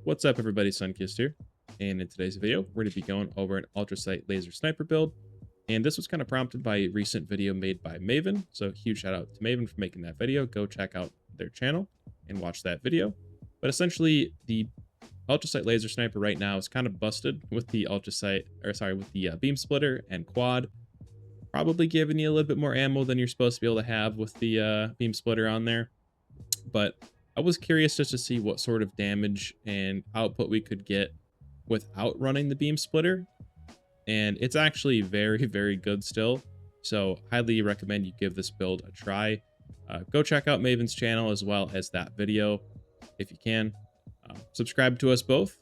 What's up, everybody? Sunkissed here, and in today's video we're going to be going over an Ultracite Laser Sniper build, and this was kind of prompted by a recent video made by Maven, so huge shout out to Maven for making that video. Go check out their channel and watch that video. But essentially, the Ultracite Laser Sniper right now is kind of busted with the beam splitter and quad, probably giving you a little bit more ammo than you're supposed to be able to have with the beam splitter on there. But I was curious just to see what sort of damage and output we could get without running the beam splitter. And it's actually very, very good still. So highly recommend you give this build a try. Go check out Maven's channel as well as that video if you can. Subscribe to us both,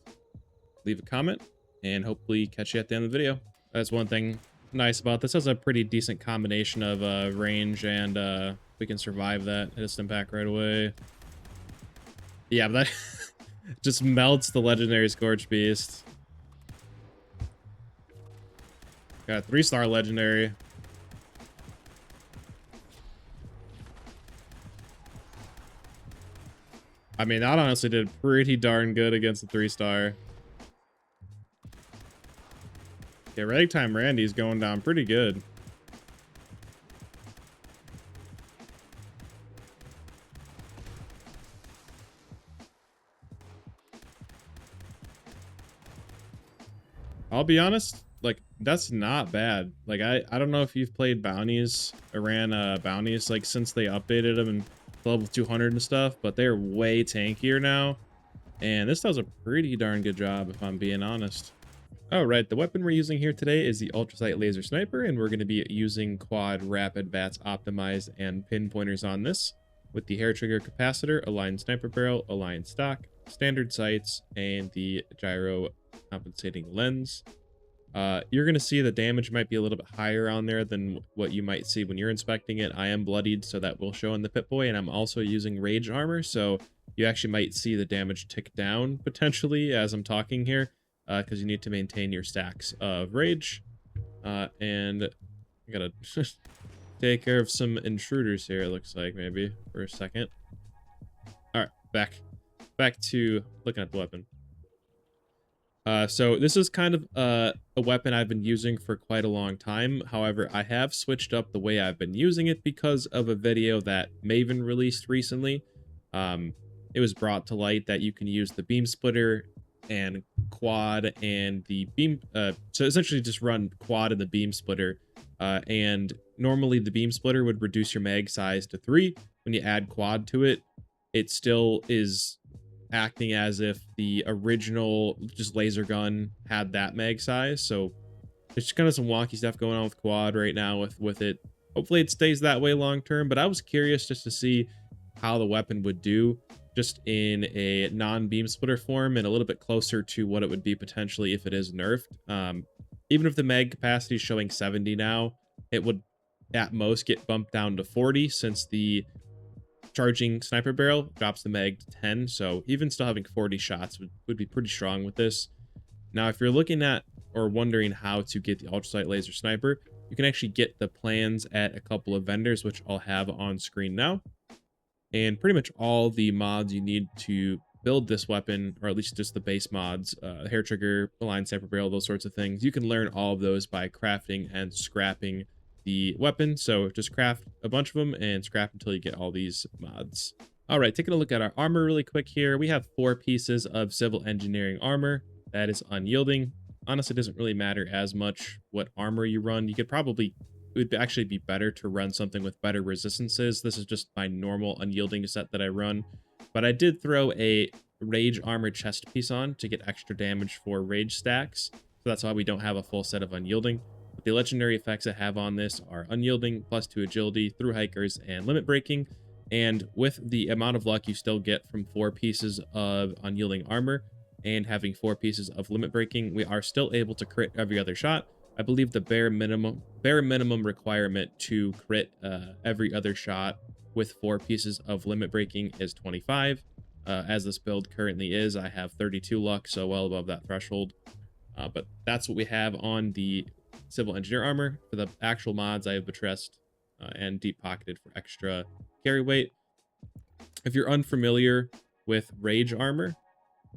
leave a comment, and hopefully catch you at the end of the video. That's one thing nice about this. It has a pretty decent combination of range, and we can survive that hit impact right away. Yeah, but that just melts the legendary Scorch Beast. Got a 3-star legendary. I mean, that honestly did pretty darn good against the 3-star. Yeah, Ragtime Randy's going down pretty good. I'll be honest, like, that's not bad. Like, I don't know if you've played bounties or ran bounties, like, since they updated them and level 200 and stuff, but they're way tankier now. And this does a pretty darn good job, if I'm being honest. All right, the weapon we're using here today is the Ultracite Laser Sniper, and we're going to be using quad, rapid, VATS optimized, and pinpointers on this, with the hair trigger capacitor, aligned sniper barrel, aligned stock, standard sights, and the gyro compensating lens. You're going to see the damage might be a little bit higher on there than what you might see when you're inspecting it. I am bloodied, so that will show in the Pip-Boy, and I'm also using rage armor, so you actually might see the damage tick down potentially as I'm talking here, because you need to maintain your stacks of rage. And I gotta take care of some intruders here, it looks like, maybe for a second. All right, back to looking at the weapon. So this is kind of a weapon I've been using for quite a long time. However, I have switched up the way I've been using it because of a video that Maven released recently. It was brought to light that you can use the beam splitter and quad and the beam, so essentially just run quad and the beam splitter. And normally the beam splitter would reduce your mag size to 3. When you add quad to it, it still is acting as if the original just laser gun had that mag size. So there's just kind of some wonky stuff going on with quad right now with it. Hopefully it stays that way long term, but I was curious just to see how the weapon would do just in a non-beam splitter form and a little bit closer to what it would be potentially if it is nerfed. Even if the mag capacity is showing 70 now, it would at most get bumped down to 40 since the charging sniper barrel drops the mag to 10. So even still having 40 shots would be pretty strong with this. Now, if you're looking at or wondering how to get the Ultracite Laser Sniper, you can actually get the plans at a couple of vendors, which I'll have on screen now. And pretty much all the mods you need to build this weapon, or at least just the base mods, hair trigger, aligned sniper barrel, those sorts of things, you can learn all of those by crafting and scrapping the weapon. So just craft a bunch of them and scrap until you get all these mods. All right, taking a look at our armor really quick here. We have 4 pieces of civil engineering armor that is unyielding. Honestly, it doesn't really matter as much what armor you run. You could probably, it would actually be better to run something with better resistances. This is just my normal unyielding set that I run, but I did throw a rage armor chest piece on to get extra damage for rage stacks. So that's why we don't have a full set of unyielding. But the legendary effects I have on this are unyielding, +2 agility, through hikers, and limit breaking. And with the amount of luck you still get from 4 pieces of unyielding armor and having 4 pieces of limit breaking, we are still able to crit every other shot. I believe the bare minimum requirement to crit every other shot with 4 pieces of limit breaking is 25. As this build currently is, I have 32 luck, so well above that threshold. But that's what we have on the civil engineer armor. For the actual mods, I have buttressed and deep pocketed for extra carry weight. If you're unfamiliar with rage armor,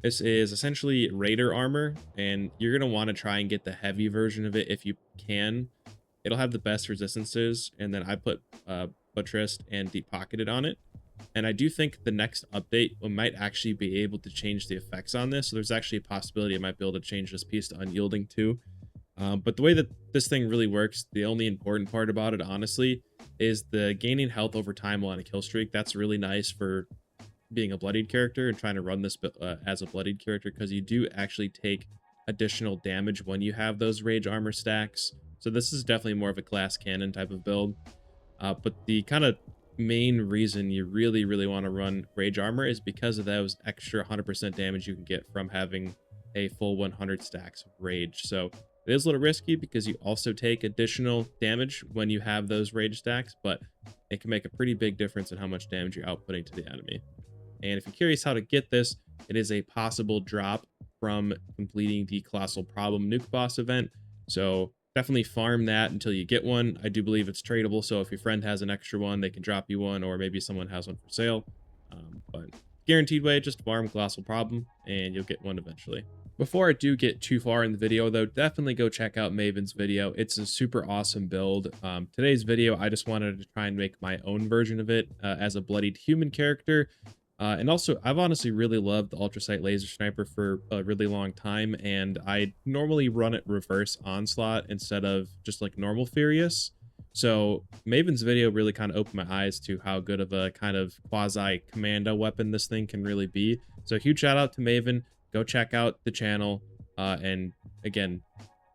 This is essentially Raider armor, and you're going to want to try and get the heavy version of it if you can. It'll have the best resistances, and then I put Buttressed and Deep Pocketed on it. And I do think the next update we might actually be able to change the effects on this. So there's actually a possibility I might be able to change this piece to Unyielding too. But the way that this thing really works, the only important part about it, honestly, is the gaining health over time while on a kill streak. That's really nice for being a bloodied character and trying to run this as a bloodied character, because you do actually take additional damage when you have those rage armor stacks. So this is definitely more of a glass cannon type of build. But the kind of main reason you really want to run rage armor is because of those extra 100% damage you can get from having a full 100 stacks of rage. So it is a little risky because you also take additional damage when you have those rage stacks, but it can make a pretty big difference in how much damage you're outputting to the enemy. And if you're curious how to get this, it is a possible drop from completing the Colossal Problem Nuke Boss event. So definitely farm that until you get one. I do believe it's tradable, so if your friend has an extra one, they can drop you one, or maybe someone has one for sale. But guaranteed way, just farm Colossal Problem, and you'll get one eventually. Before I do get too far in the video, though, definitely go check out MAVEN'S video. It's a super awesome build. Today's video, I just wanted to try and make my own version of it as a bloodied human character. And also, I've honestly really loved the Ultracite Laser Sniper for a really long time, and I normally run it reverse Onslaught instead of just like normal Furious. So MAVEN'S video really kind of opened my eyes to how good of a kind of quasi commando weapon this thing can really be. So huge shout out to Maven. Go check out the channel. And again,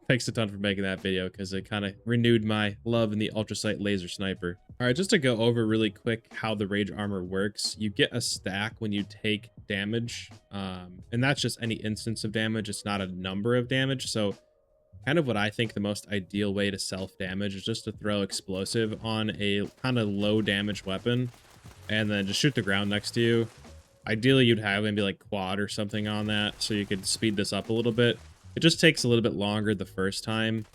thanks a ton for making that video, because it kind of renewed my love in the Ultracite Laser Sniper. All right, just to go over really quick how the Rage Armor works. You get a stack when you take damage, and that's just any instance of damage. It's not a number of damage. So kind of what I think the most ideal way to self-damage is just to throw explosive on a kind of low damage weapon and then just shoot the ground next to you. Ideally, you'd have maybe like quad or something on that so you could speed this up a little bit. It just takes a little bit longer the first time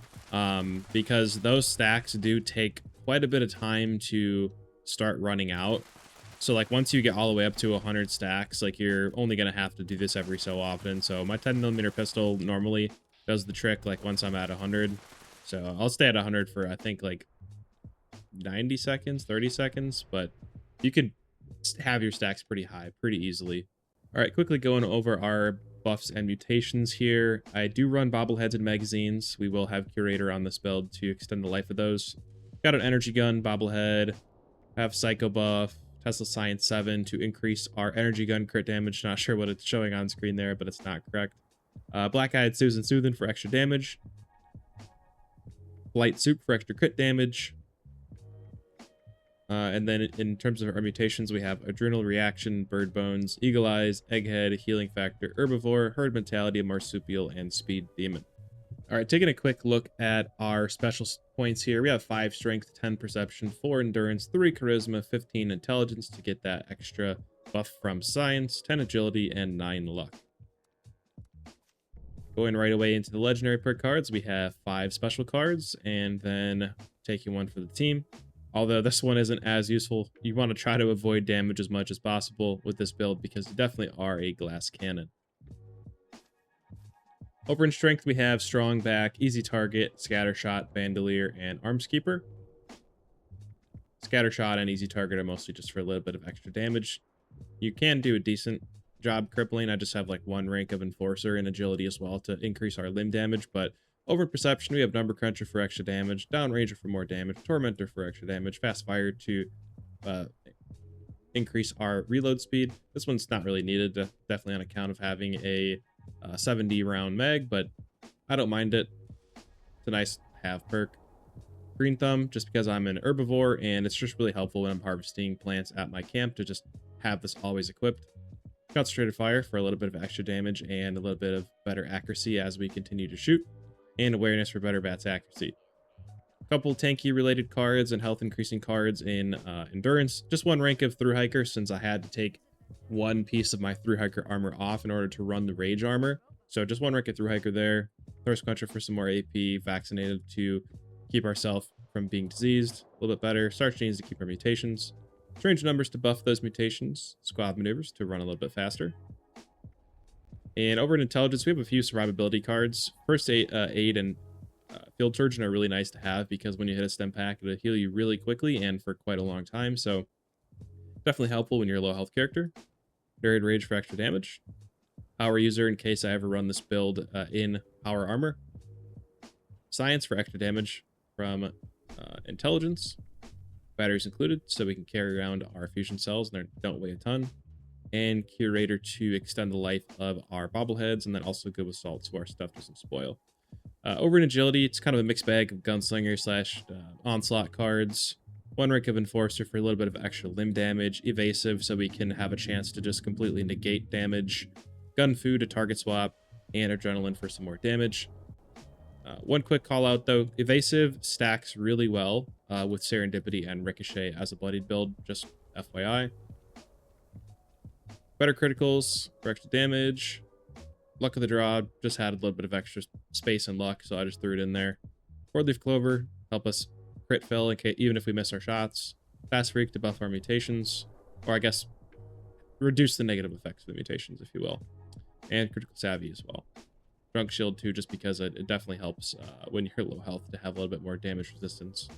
because those stacks do take quite a bit of time to start running out. So like once you get all the way up to 100 stacks, like you're only going to have to do this every so often. So my 10mm pistol normally does the trick like once I'm at 100. So I'll stay at 100 for I think like 90 seconds, 30 seconds, but you could have your stacks pretty high pretty easily. All right, quickly going over our buffs and mutations here. I do run bobbleheads and magazines. We will have Curator on this build to extend the life of those. Got an energy gun, bobblehead, have Psycho buff, Tesla Science 7 to increase our energy gun crit damage. Not sure what it's showing on screen there, but it's not correct. Black-Eyed Susan Soothin for extra damage. Blight Soup for extra crit damage. And then in terms of our mutations, we have Adrenal Reaction, Bird Bones, Eagle Eyes, Egghead, Healing Factor, Herbivore, Herd Mentality, Marsupial, and Speed Demon. All right, taking a quick look at our special points here. We have 5 Strength, 10 Perception, 4 Endurance, 3 Charisma, 15 Intelligence to get that extra buff from Science, 10 Agility, and 9 Luck. Going right away into the Legendary perk cards, we have 5 special cards, and then taking one for the team. Although this one isn't as useful, you want to try to avoid damage as much as possible with this build because you definitely are a glass cannon. Over in strength, we have Strong Back, Easy Target, Scattershot, Bandolier, and Armskeeper. Scattershot and Easy Target are mostly just for a little bit of extra damage. You can do a decent job crippling. I just have like 1 rank of Enforcer and Agility as well to increase our limb damage, but over Perception, we have Number Cruncher for extra damage, Downranger for more damage, Tormentor for extra damage, Fast Fire to increase our reload speed. This one's not really needed, definitely on account of having a 70 round mag, but I don't mind it. It's a nice have perk. Green Thumb, just because I'm an herbivore, and it's just really helpful when I'm harvesting plants at my camp to just have this always equipped. Concentrated Fire for a little bit of extra damage and a little bit of better accuracy as we continue to shoot. And Awareness for better bats accuracy. A couple tanky related cards and health increasing cards in Endurance. Just 1 rank of Through Hiker since I had to take 1 piece of my Through Hiker armor off in order to run the Rage armor. So just 1 rank of Through Hiker there. Thirst Quencher for some more AP. Vaccinated to keep ourselves from being diseased a little bit better. Starch Genes to keep our mutations. Strange Numbers to buff those mutations. Squad Maneuvers to run a little bit faster. And over in intelligence, we have a few survivability cards. First aid and field surgeon are really nice to have because when you hit a stim pack, it'll heal you really quickly and for quite a long time. So definitely helpful when you're a low health character. Buried rage for extra damage. Power user in case I ever run this build in power armor. Science for extra damage from intelligence. Batteries included, so we can carry around our fusion cells and they don't weigh a ton. And curator to extend the life of our bobbleheads, and then also good with salt so our stuff doesn't spoil. Over in agility, it's kind of a mixed bag of gunslinger slash onslaught cards. One rank of enforcer for a little bit of extra limb damage. Evasive, so we can have a chance to just completely negate damage. Gun food to target swap, and adrenaline for some more damage. One quick call out though, evasive stacks really well with serendipity and ricochet as a bloodied build, just FYI. Better criticals for extra damage. Luck of the draw, just had a little bit of extra space and luck, so I just threw it in there. 4-leaf clover, help us crit fail in case, even if we miss our shots. Fast freak to buff our mutations, or I guess reduce the negative effects of the mutations, if you will. And critical savvy as well. Drunk shield too, just because it definitely helps when you're low health to have a little bit more damage resistance.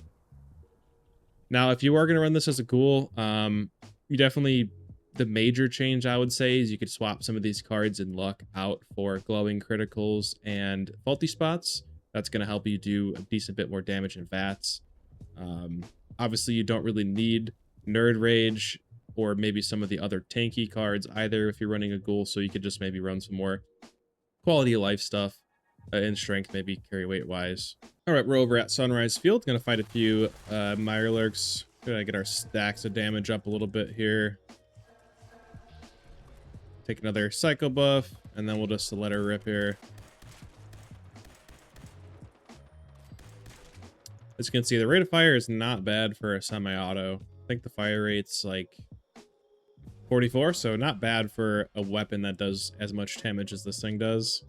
Now, if you are going to run this as a ghoul, you definitely, the major change I would say is you could swap some of these cards in luck out for glowing criticals and faulty spots. That's going to help you do a decent bit more damage in VATS. Obviously, you don't really need Nerd Rage or maybe some of the other tanky cards either if you're running a ghoul, so you could just maybe run some more quality of life stuff in strength, maybe carry weight wise. All right, we're over at Sunrise Field. Gonna fight a few Mirelurks. Gonna get our stacks of damage up a little bit here. Take another Psycho buff, and then we'll just let her rip here. As you can see, the rate of fire is not bad for a semi-auto. I think the fire rate's like 44, so not bad for a weapon that does as much damage as this thing does.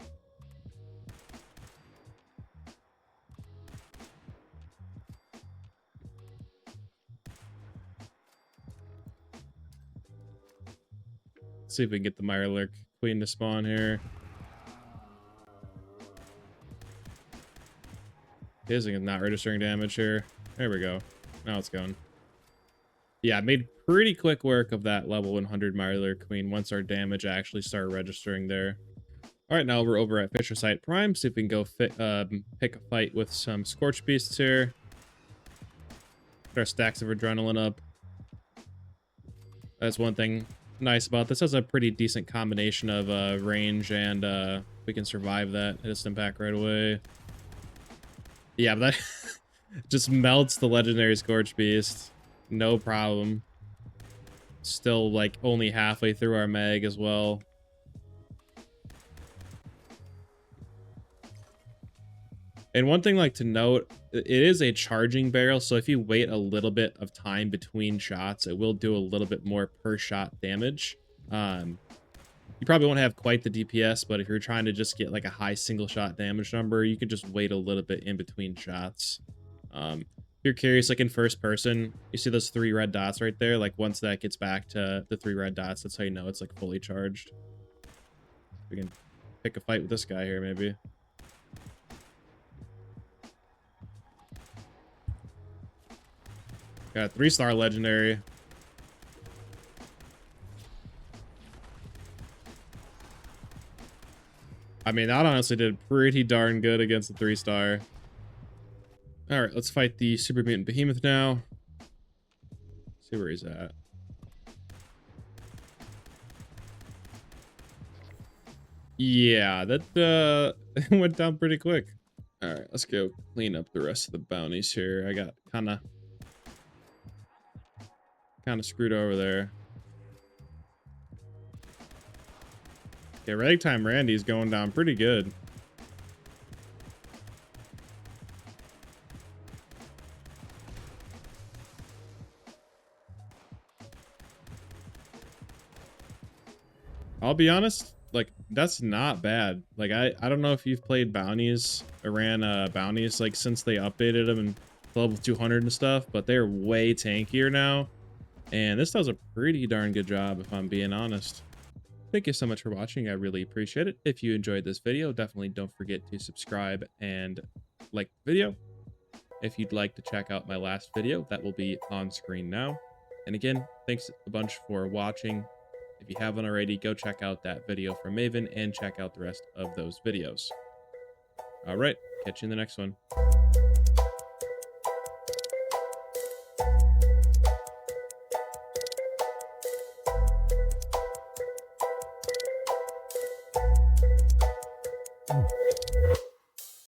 Let's see if we can get the Mirelurk Queen to spawn here. Isn't not registering damage here. There we go. Now it's going. Yeah, made pretty quick work of that level 100 Mirelurk Queen once our damage actually started registering there. All right, now we're over at Fisher-Site Prime. See if we can go pick a fight with some Scorch Beasts here. Get our stacks of adrenaline up. That's one thing nice about this. Has a pretty decent combination of range and we can survive that. Hit a stim pack right away. Yeah, but that just melts the legendary Scorch Beast. No problem. Still like only halfway through our mag as well. And one thing like to note, it is a charging barrel, so if you wait a little bit of time between shots, it will do a little bit more per shot damage. You probably won't have quite the DPS, but if you're trying to just get like a high single shot damage number, you can just wait a little bit in between shots. If you're curious, like in first person, you see those 3 red dots right there? Like once that gets back to the 3 red dots, that's how you know it's like fully charged. We can pick a fight with this guy here, maybe. Got 3-star legendary. I mean, that honestly did pretty darn good against the 3-star. All right, let's fight the Super Mutant Behemoth now. See where he's at. Yeah, that went down pretty quick. All right, let's go clean up the rest of the bounties here. I got kind of screwed over there. Okay, Ragtime Randy's going down pretty good. I'll be honest, like that's not bad. Like I don't know if you've played bounties or ran bounties like since they updated them and level 200 and stuff, but they're way tankier now. And this does a pretty darn good job if I'm being honest. Thank you so much for watching. I really appreciate it. If you enjoyed this video, definitely don't forget to subscribe and like the video. If you'd like to check out my last video, that will be on screen now. And again, thanks a bunch for watching. If you haven't already, go check out that video from Maven and check out the rest of those videos. All right, catch you in the next one.